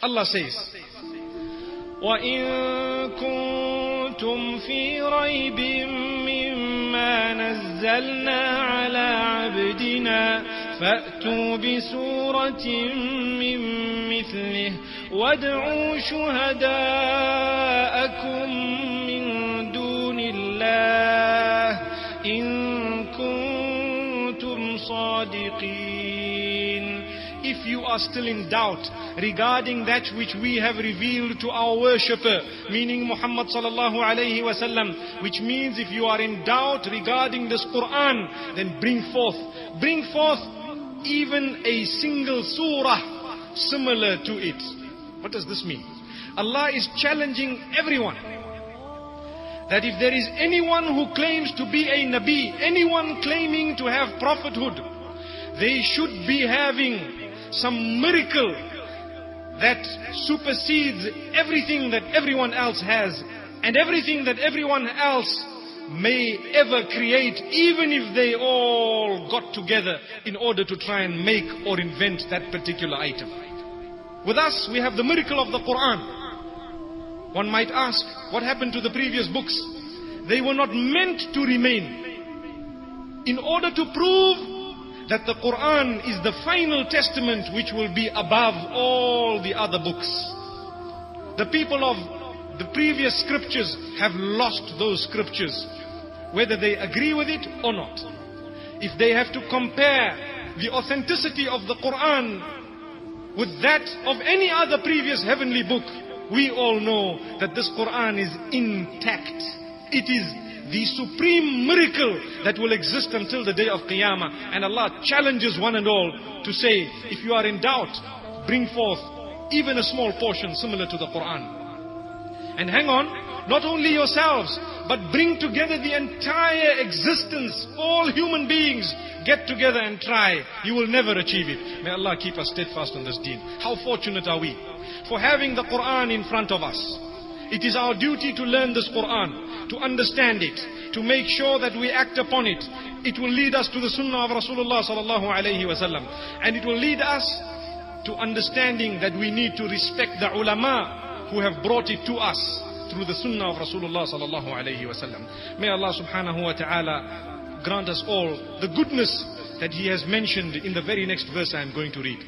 Allah says, وَإِن كُنتُمْ فِي رَيْبٍ مِّمَّا نَزَّلْنَا عَلَى عَبْدِنَا فَأْتُوا بِسُورَةٍ مِّن مِّثْلِهِ وَادْعُوا شُهَدَاءَكُم مِّن دُونِ اللَّهِ إِن كُنتُمْ صَادِقِينَ. If you are still in doubt regarding that which we have revealed to our worshipper, meaning Muhammad sallallahu alayhi wasallam, which means if you are in doubt regarding this Quran, then bring forth even a single surah similar to it. What does this mean? Allah is challenging everyone that if there is anyone who claims to be a Nabi, anyone claiming to have prophethood, they should be having some miracle that supersedes everything that everyone else has and everything that everyone else may ever create, even if they all got together in order to try and make or invent that particular item. With us, we have the miracle of the Quran. One might ask, what happened to the previous books? They were not meant to remain. In order to prove that the Quran is the final testament which will be above all the other books. The people of the previous scriptures have lost those scriptures, whether they agree with it or not. If they have to compare the authenticity of the Quran with that of any other previous heavenly book, we all know that this Quran is intact. It is the supreme miracle that will exist until the day of Qiyamah. And Allah challenges one and all to say, if you are in doubt, bring forth even a small portion similar to the Quran. And hang on, not only yourselves, but bring together the entire existence. All human beings get together and try. You will never achieve it. May Allah keep us steadfast on this deen. How fortunate are we for having the Quran in front of us. It is our duty to learn this Quran, to understand it, to make sure that we act upon it. It will lead us to the Sunnah of Rasulullah sallallahu alayhi wasallam, and it will lead us to understanding that we need to respect the ulama who have brought it to us through the Sunnah of Rasulullah sallallahu alayhi wasallam. May Allah subhanahu wa ta'ala grant us all the goodness that He has mentioned in the very next verse I am going to read.